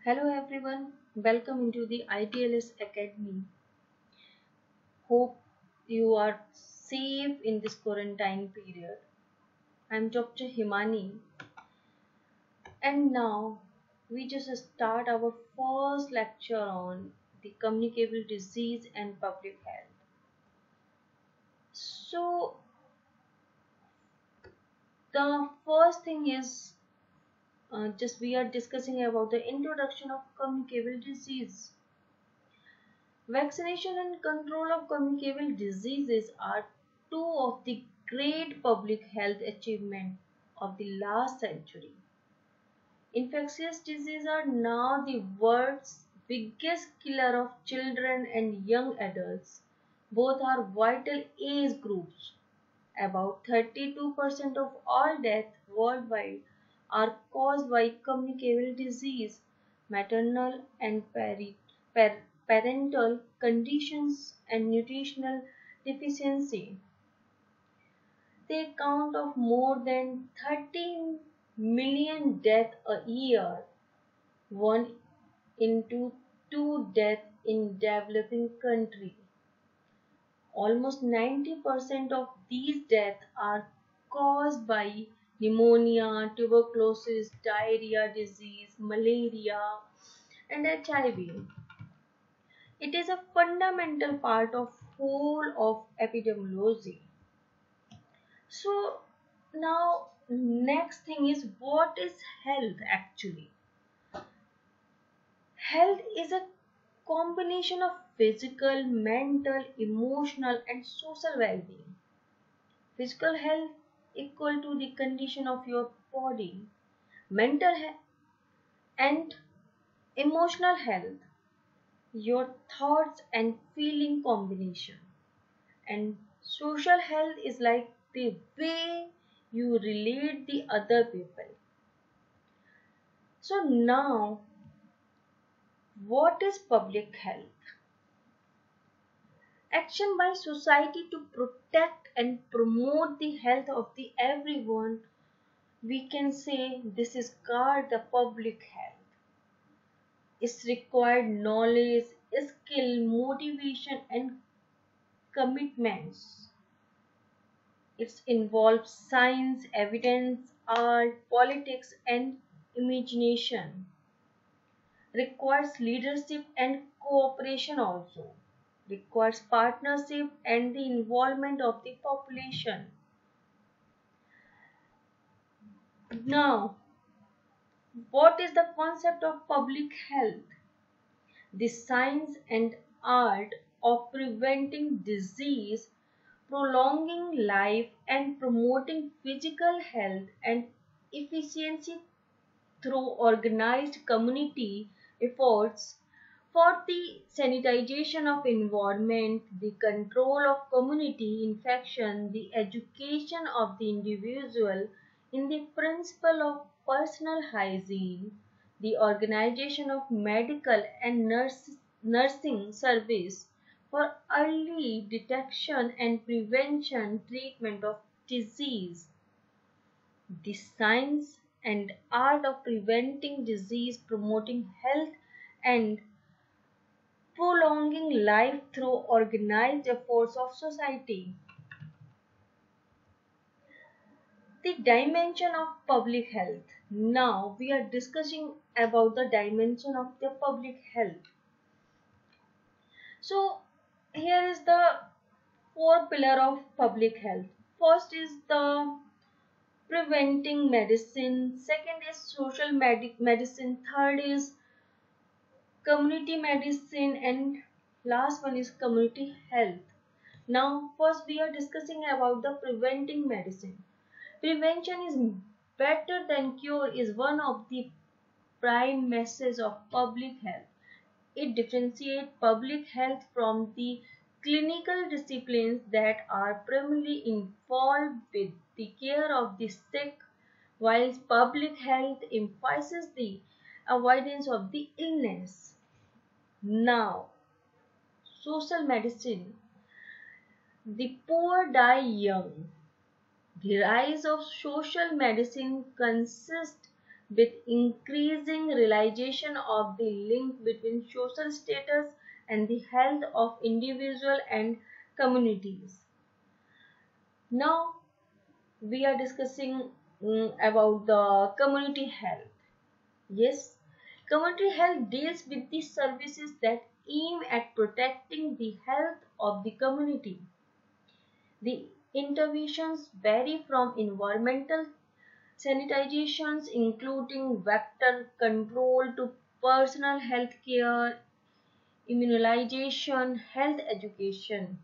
Hello everyone, welcome into the ITLS Academy. Hope you are safe in this quarantine period. I'm Dr. Himani, and now we just start our first lecture on the communicable disease and public health. So, the first thing is just we are discussing about the introduction of communicable disease. Vaccination and control of communicable diseases are two of the great public health achievements of the last century. Infectious diseases are now the world's biggest killer of children and young adults. Both are vital age groups. About 32% of all deaths worldwide are caused by communicable disease, maternal and parental conditions, and nutritional deficiency. They account of more than 13 million deaths a year, one into two deaths in developing countries. Almost 90% of these deaths are caused by pneumonia, tuberculosis, diarrhea disease, malaria, and HIV. It is a fundamental part of whole of epidemiology. So now next thing is, what is health actually? Health is a combination of physical, mental, emotional, and social well-being. Physical health equal to the condition of your body. Mental health and emotional health, your thoughts and feeling combination. And social health is like the way you relate the other people. So now, what is public health? Action by society to protect and promote the health of the everyone. We can say this is called the public health. It's required knowledge, skill, motivation, and commitments. It involves science, evidence, art, politics, and imagination. Requires leadership and cooperation also. Requires partnership and the involvement of the population. Now, what is the concept of public health? The science and art of preventing disease, prolonging life, and promoting physical health and efficiency through organized community efforts for the sanitization of environment, the control of community infection, the education of the individual in the principle of personal hygiene, the organization of medical and nursing service for early detection and prevention treatment of disease. The science and art of preventing disease, promoting health, and prolonging life through organized efforts of society. The dimension of public health. Now we are discussing about the dimension of the public health. So here is the four pillar of public health. First is the preventing medicine. Second is social medicine. Third is community medicine, and last one is community health. Now first we are discussing about the preventing medicine. Prevention is better than cure is one of the prime messages of public health. It differentiates public health from the clinical disciplines that are primarily involved with the care of the sick, whilst public health emphasizes the avoidance of the illness. Now, social medicine. The poor die young. The rise of social medicine consists with increasing realization of the link between social status and the health of individual and communities. Now we are discussing about the community health. Yes, community health deals with the services that aim at protecting the health of the community. The interventions vary from environmental sanitizations, including vector control, to personal health care, immunization, health education.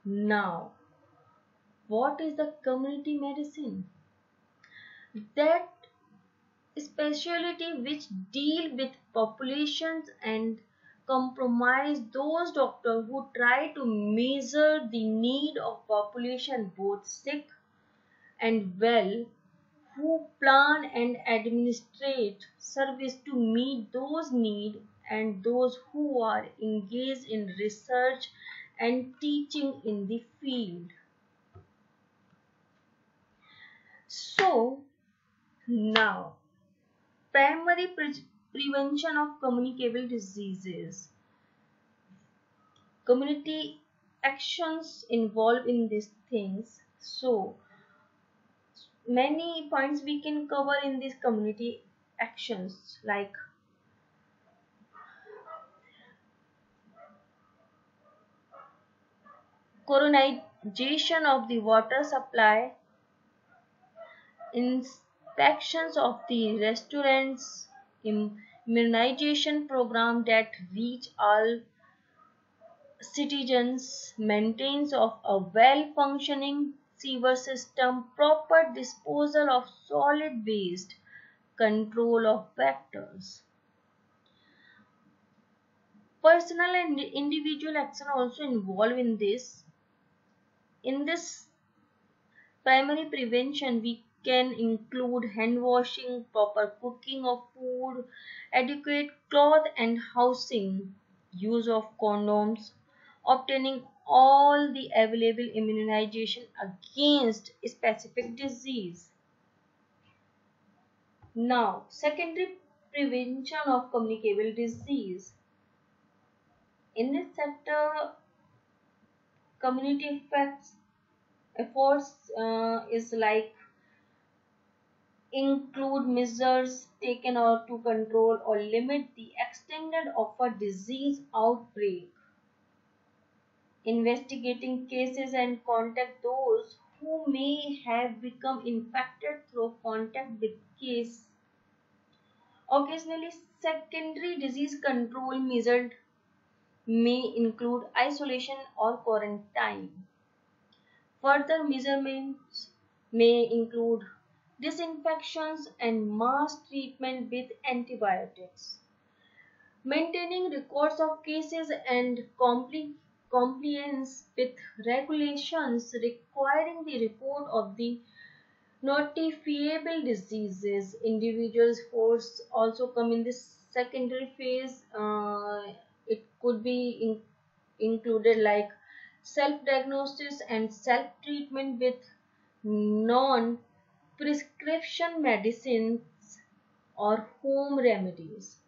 Now, what is the community medicine? That specialty which deal with populations and compromise those doctors who try to measure the need of population both sick and well, who plan and administrate service to meet those needs, and those who are engaged in research and teaching in the field. So now, primary prevention of communicable diseases. Community actions involved in these things. So many points we can cover in these community actions, like coronization of the water supply, inspections of the restaurants, immunization program that reach all citizens, maintenance of a well-functioning sewer system, proper disposal of solid waste, control of vectors. Personal and individual action also involved in this. In this primary prevention, we can include hand washing, proper cooking of food, adequate cloth and housing, use of condoms, obtaining all the available immunization against specific disease. Now, secondary prevention of communicable disease. In this sector, community efforts is like include measures taken or to control or limit the extent of a disease outbreak, investigating cases and contact those who may have become infected through contact with case. Occasionally, secondary disease control measures may include isolation or quarantine. Further measurements may include disinfections and mass treatment with antibiotics. Maintaining records of cases and compliance with regulations requiring the report of the notifiable diseases. Individuals force also come in this secondary phase. It could be included like self-diagnosis and self-treatment with non-prescription medicines or home remedies.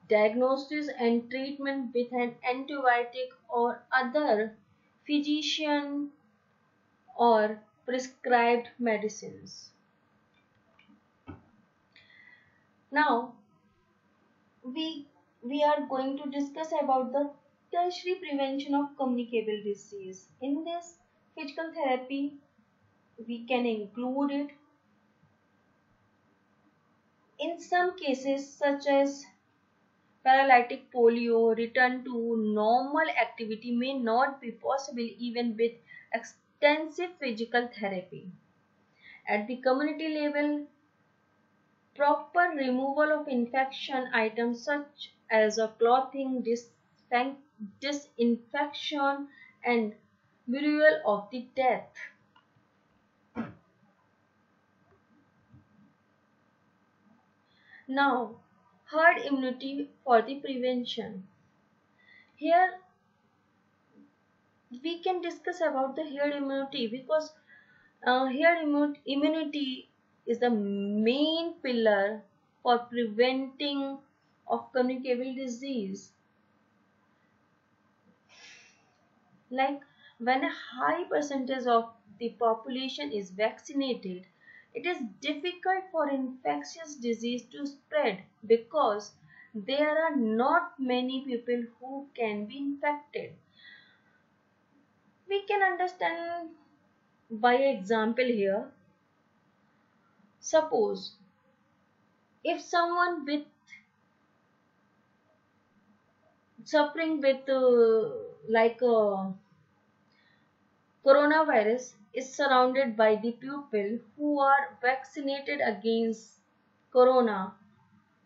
Diagnosis and treatment with an antibiotic or other physician or prescribed medicines. Now we are going to discuss about the tertiary prevention of communicable disease. In this, physical therapy we can include it. In some cases such as paralytic polio, return to normal activity may not be possible even with extensive physical therapy. At the community level, proper removal of infection items such as a clothing, disinfection and burial of the dead. Now, herd immunity for the prevention. Here we can discuss about the herd immunity because Here immunity is the main pillar for preventing of communicable disease. Like when a high percentage of the population is vaccinated, it is difficult for infectious disease to spread because there are not many people who can be infected. We can understand by example here. Suppose if someone with suffering with coronavirus is surrounded by the people who are vaccinated against corona,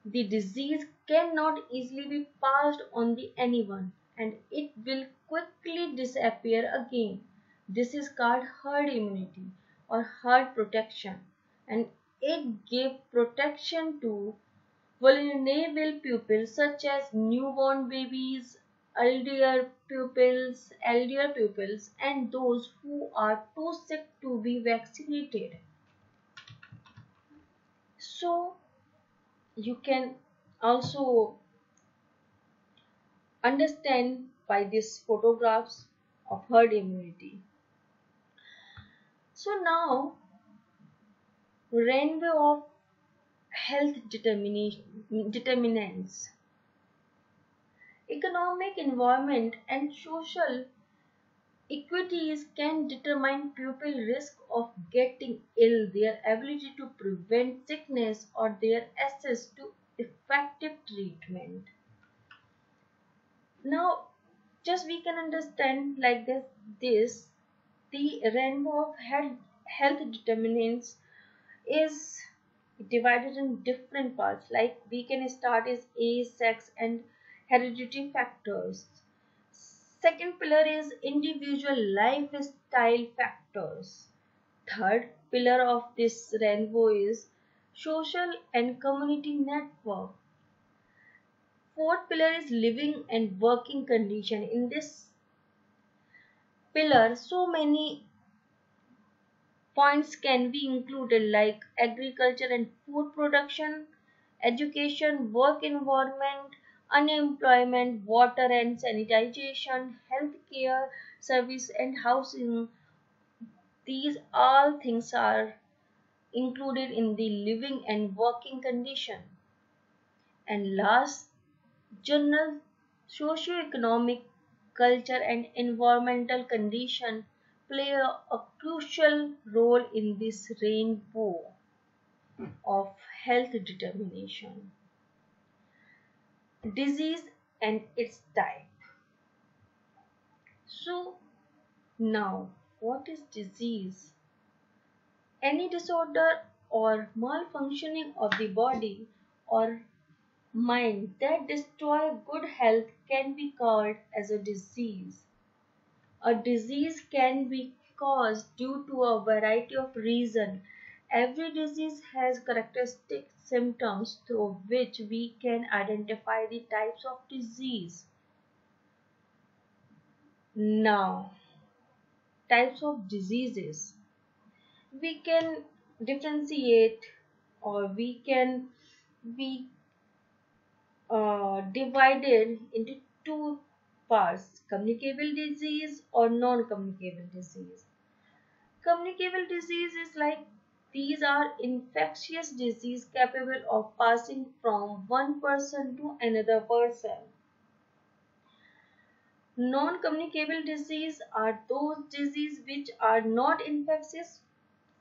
the disease cannot easily be passed on the anyone and it will quickly disappear again. This is called herd immunity or herd protection, and it gives protection to vulnerable pupils such as newborn babies, elder pupils, and those who are too sick to be vaccinated. So you can also understand by these photographs of herd immunity. So now rainbow of health determinants. Economic, environment, and social equities can determine pupil risk of getting ill, their ability to prevent sickness, or their access to effective treatment. Now, just we can understand like this the rainbow of health determinants is divided in different parts. Like we can start as age, sex, and hereditary factors. Second pillar is individual lifestyle factors. Third pillar of this rainbow is social and community network. Fourth pillar is living and working condition. In this pillar, so many points can be included like agriculture and food production, education, work environment, unemployment, water and sanitation, healthcare service and housing. These all things are included in the living and working condition. And last, general socio-economic, culture and environmental condition play a crucial role in this rainbow of health determination. Disease and its type. So now what is disease? Any disorder or malfunctioning of the body or mind that destroy good health can be called as a disease. A disease can be caused due to a variety of reasons. Every disease has characteristic symptoms through which we can identify the types of disease. Now, types of diseases. We can differentiate or we can be divided into two parts: communicable disease or non-communicable disease. Communicable disease is like these are infectious disease capable of passing from one person to another person. Non-communicable disease are those diseases which are not infectious,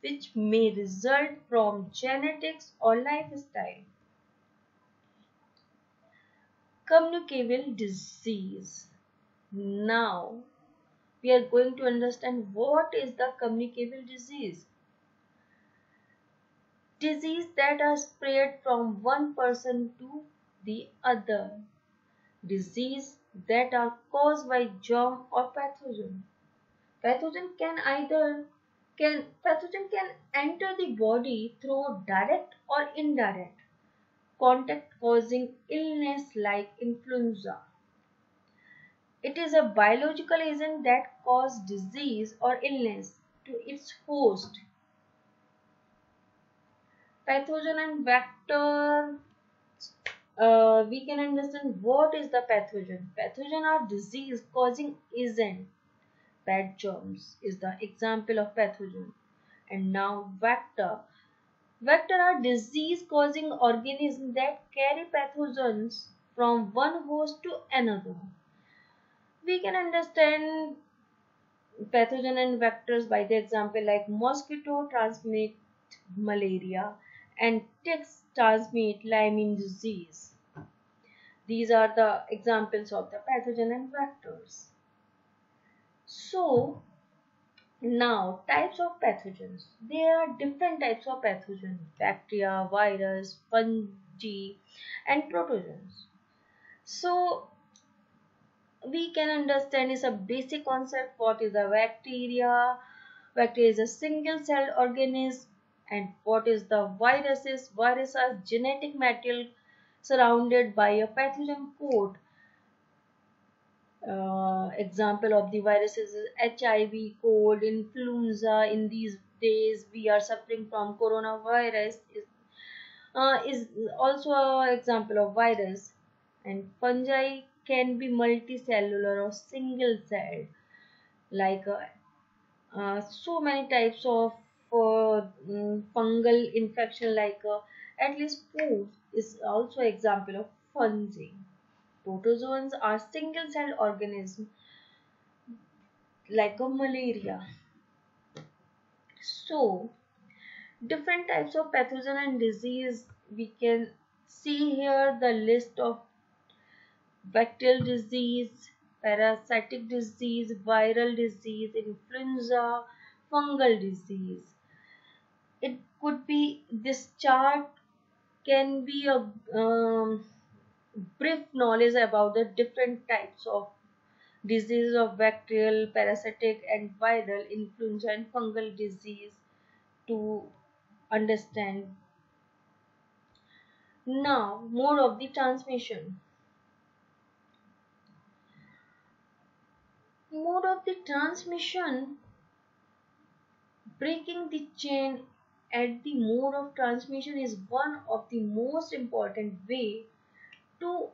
which may result from genetics or lifestyle. Communicable disease. Now we are going to understand what is the communicable disease. Disease that are spread from one person to the other. Disease that are caused by germ or pathogen. Pathogen can enter the body through direct or indirect contact causing illness like influenza. It is a biological agent that causes disease or illness to its host. Pathogen and vector. We can understand what is the pathogen. Pathogen are disease causing agent. Bad germs is the example of pathogen. And now vector. Vector are disease causing organisms that carry pathogens from one host to another. We can understand pathogen and vectors by the example like mosquito transmit malaria and ticks transmit Lyme disease. These are the examples of the pathogen and vectors. So now types of pathogens. There are different types of pathogens: bacteria, virus, fungi, and protogens. So we can understand is a basic concept. What is a bacteria? Bacteria is a single celled organism. And what is the viruses? Viruses are genetic material surrounded by a pathogen coat. Example of the viruses is HIV, cold, influenza. In these days we are suffering from coronavirus is also an example of virus. And fungi can be multicellular or single celled, like so many types of fungal infection, like at least food is also example of fungi. Protozoans are single celled organisms like a malaria. So different types of pathogen and disease we can see here. The list of bacterial disease, parasitic disease, viral disease, influenza, fungal disease. It could be, this chart can be a brief knowledge about the different types of diseases of bacterial, parasitic and viral, influenza and fungal disease to understand. Now, mode of the transmission. Mode of the transmission, breaking the chain at the mode of transmission is one of the most important way to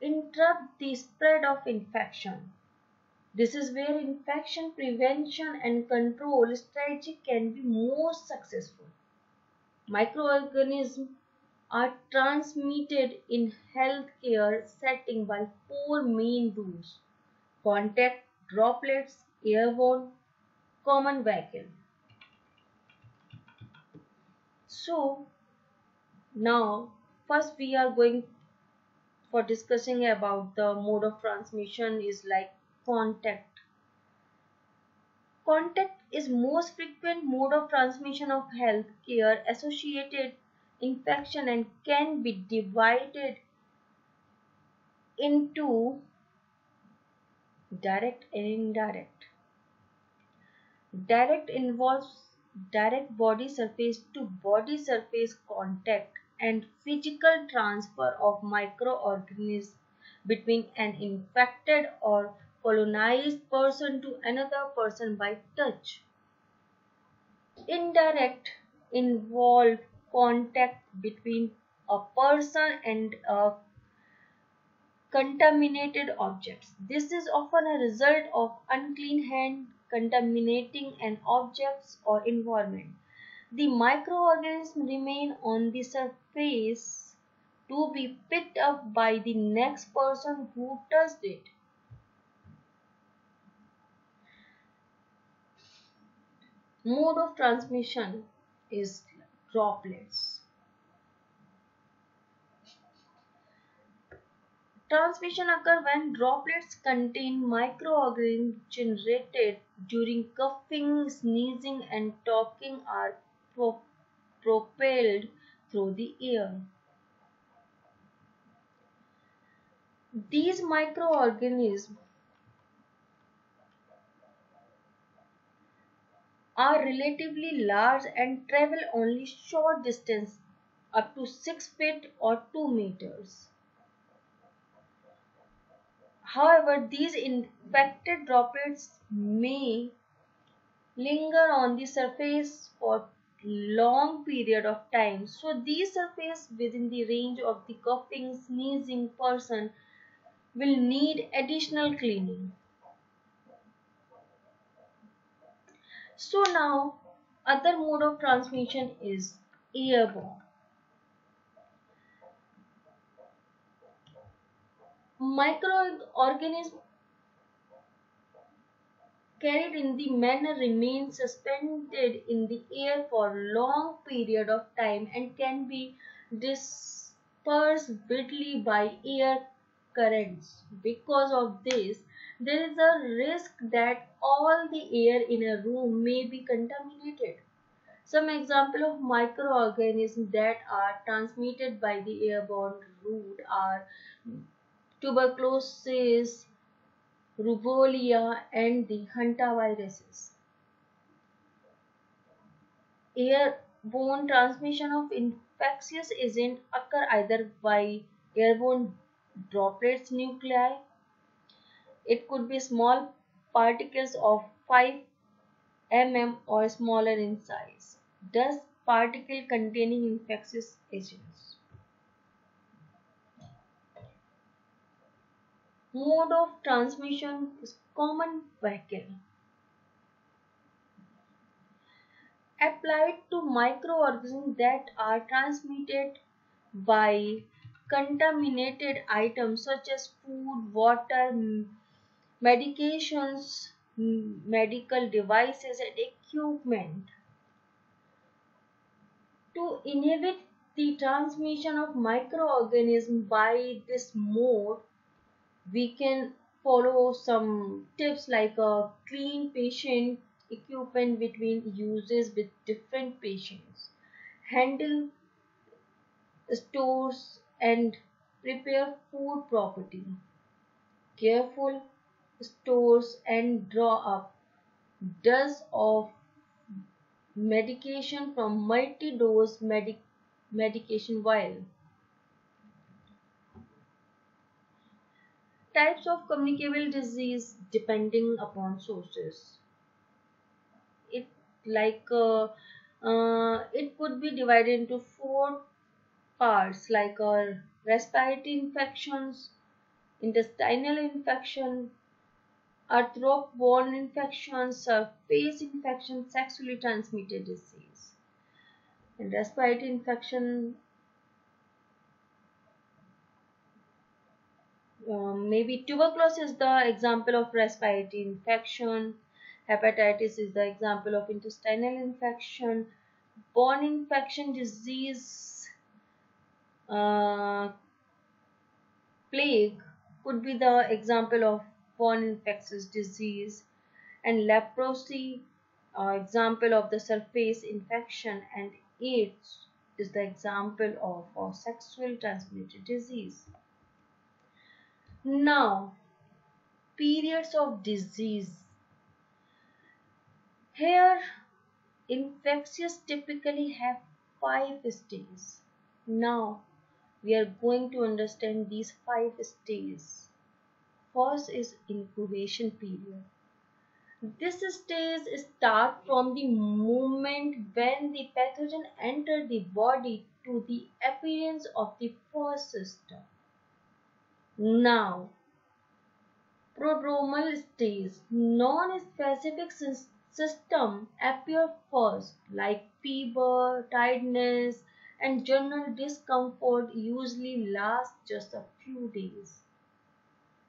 interrupt the spread of infection. This is where infection prevention and control strategy can be most successful. Microorganisms are transmitted in healthcare setting by four main routes: contact, droplets, airborne, common vehicle. So now first we are going for discussing about the mode of transmission is like contact. Contact is most frequent mode of transmission of healthcare associated infection and can be divided into direct and indirect. Direct involves direct body surface to body surface contact and physical transfer of microorganisms between an infected or colonized person to another person by touch. Indirect involve contact between a person and a contaminated objects. This is often a result of unclean hand contaminating an objects or environment. The microorganisms remain on the surface to be picked up by the next person who touched it. Mode of transmission is droplets. Transmission occurs when droplets contain microorganisms generated during coughing, sneezing, and talking are propelled through the air. These microorganisms are relatively large and travel only short distance, up to 6 feet or 2 meters. However, these infected droplets may linger on the surface for long period of time. So these surface within the range of the coughing, sneezing person will need additional cleaning. So now other mode of transmission is airborne. Microorganisms carried in the manner remain suspended in the air for a long period of time and can be dispersed widely by air currents. Because of this, there is a risk that all the air in a room may be contaminated. Some examples of microorganisms that are transmitted by the airborne route are tuberculosis, rubella, and the hantaviruses. Airborne transmission of infectious agent occur either by airborne droplets nuclei. It could be small particles of 5 mm or smaller in size. Dust particle containing infectious agents. Mode of transmission is common vehicle. Applied to microorganisms that are transmitted by contaminated items such as food, water, medications, medical devices, and equipment. To inhibit the transmission of microorganisms by this mode, we can follow some tips like a clean patient equipment between uses with different patients, handle stores and prepare food properly, careful stores and draw up dose of medication from multi-dose medication vial. Types of communicable disease depending upon sources. It it could be divided into 4 parts like respiratory infections, intestinal infection, arthroborne infection, surface infection, sexually transmitted disease. And respiratory infection, maybe tuberculosis is the example of respiratory infection. Hepatitis is the example of intestinal infection. Borne infection disease, plague could be the example of borne infectious disease, and leprosy, example of the surface infection, and AIDS is the example of sexual transmitted disease. Now, periods of disease. Here, infectious typically have 5 stages. Now, we are going to understand these 5 stages. First is incubation period. This stage starts from the moment when the pathogen enters the body to the appearance of the first system. Now, prodromal stage, non-specific system appear first, like fever, tiredness, and general discomfort usually lasts just a few days.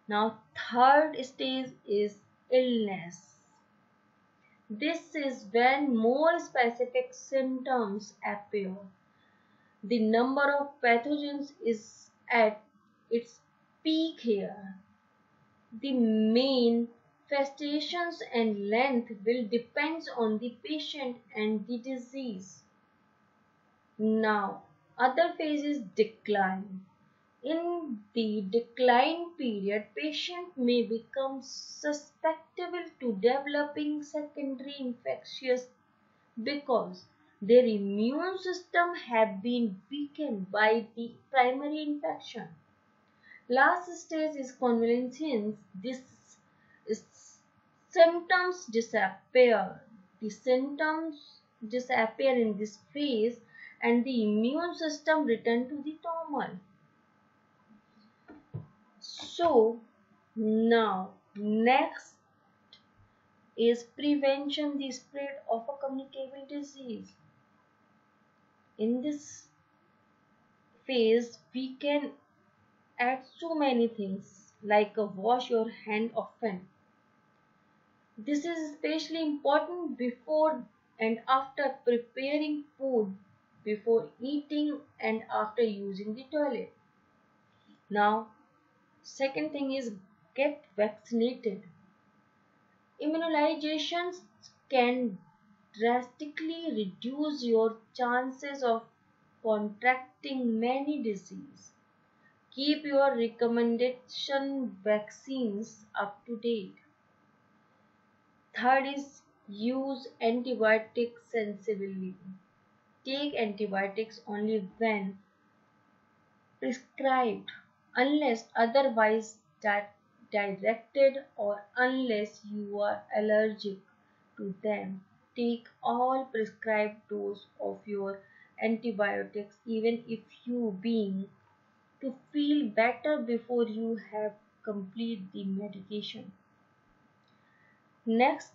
Now, third stage is illness. This is when more specific symptoms appear. The number of pathogens is at its peak here. The main manifestations and length will depend on the patient and the disease. Now, other phase is decline. In the decline period, patient may become susceptible to developing secondary infectious because their immune system have been weakened by the primary infection. Last stage is convalescence. This is symptoms disappear. The symptoms disappear in this phase and the immune system return to the normal. So now next is prevention the spread of a communicable disease. In this phase we can add so many things like wash your hand often. This is especially important before and after preparing food, before eating and after using the toilet. Now, second thing is get vaccinated. Immunizations can drastically reduce your chances of contracting many diseases. Keep your recommendation vaccines up to date. Third is use antibiotics sensibly. Take antibiotics only when prescribed, unless otherwise directed or unless you are allergic to them. Take all prescribed dose of your antibiotics even if you being to feel better before you have complete the medication. Next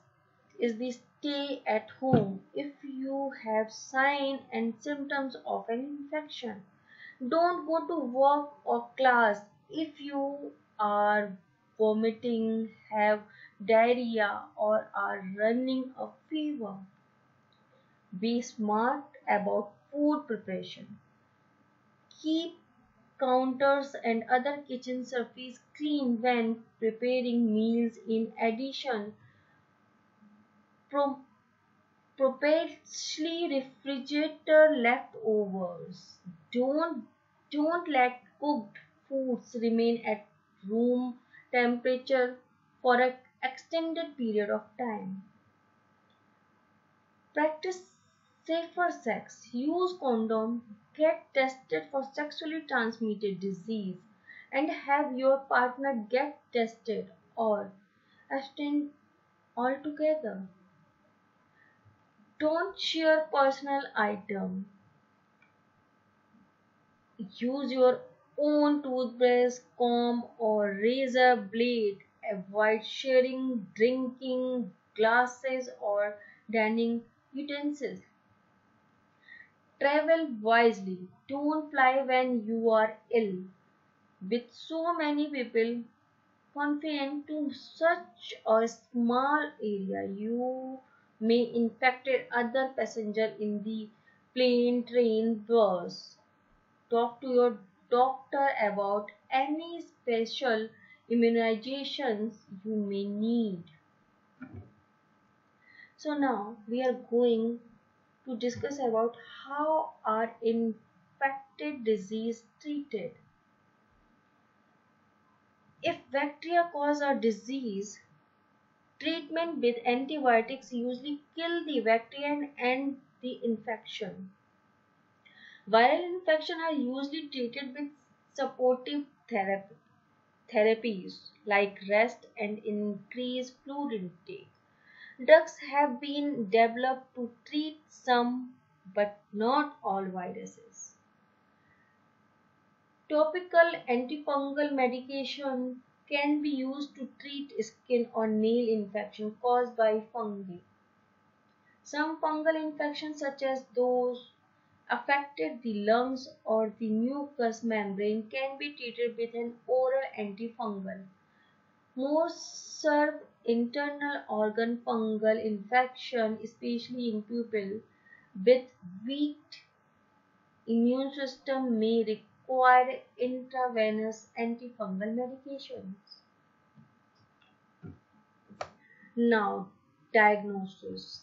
is the stay at home if you have signs and symptoms of an infection. Don't go to work or class if you are vomiting, have diarrhea, or are running a fever. Be smart about food preparation. Keep counters and other kitchen surface clean when preparing meals. In addition, purposely refrigerator leftovers. Don't let cooked foods remain at room temperature for an extended period of time. Practice safer sex. Use condom. Get tested for sexually transmitted disease and have your partner get tested or abstain altogether. Don't share personal items. Use your own toothbrush, comb, or razor blade. Avoid sharing drinking glasses or dining utensils. Travel wisely. Don't fly when you are ill. With so many people confined to such a small area, you may infect other passengers in the plane, train, bus. Talk to your doctor about any special immunizations you may need. So now we are going to discuss about how are infected disease treated. If bacteria cause a disease, treatment with antibiotics usually kill the bacteria and end the infection. Viral infections are usually treated with supportive therapies like rest and increased fluid intake. Drugs have been developed to treat some but not all viruses. Topical antifungal medication can be used to treat skin or nail infection caused by fungi. Some fungal infections, such as those affected the lungs or the mucous membrane, can be treated with an oral antifungal. Most serve internal organ fungal infection, especially in people with weak immune system, may require intravenous antifungal medications. Now, diagnosis.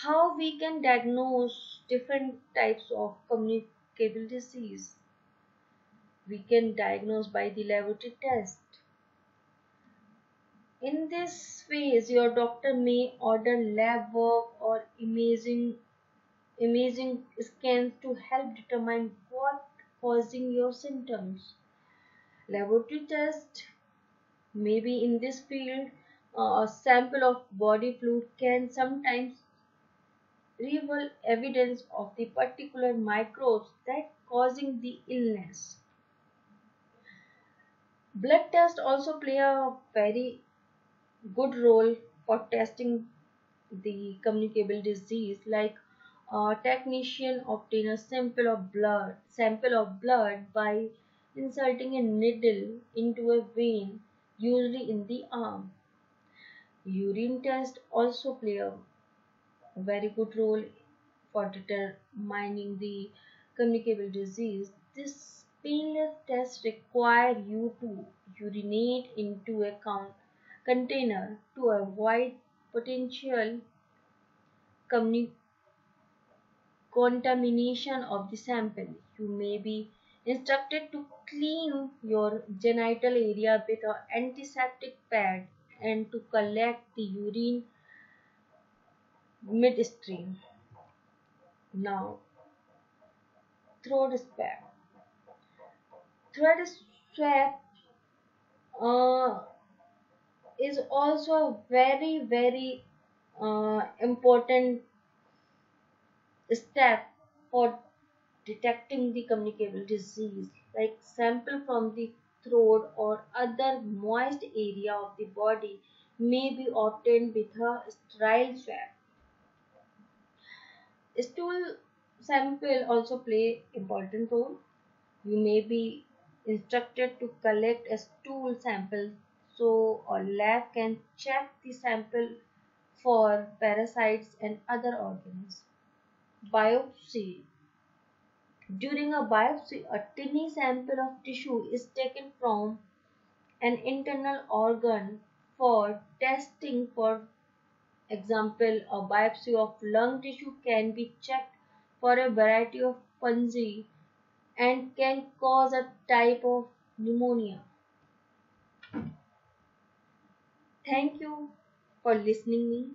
How we can diagnose different types of communicable disease? We can diagnose by the laboratory test. In this phase, your doctor may order lab work or imaging scans to help determine what causing your symptoms. Laboratory test, maybe in this field, a sample of body fluid can sometimes reveal evidence of the particular microbes that causing the illness. Blood tests also play a very good role for testing the communicable disease. Like a technician obtain a sample of blood by inserting a needle into a vein, usually in the arm. Urine tests also play a very good role for determining the communicable disease. This painless test require you to urinate into a container to avoid potential communi- contamination of the sample. You may be instructed to clean your genital area with an antiseptic pad and to collect the urine midstream. Now, throat swab. Throat swab uh, is also a very important step for detecting the communicable disease. Like sample from the throat or other moist area of the body may be obtained with a sterile swab. Stool sample also play important role. You may be instructed to collect a stool sample so a lab can check the sample for parasites and other organisms. Biopsy. During a biopsy, a tiny sample of tissue is taken from an internal organ for testing. For example, a biopsy of lung tissue can be checked for a variety of fungi and can cause a type of pneumonia. Thank you for listening me.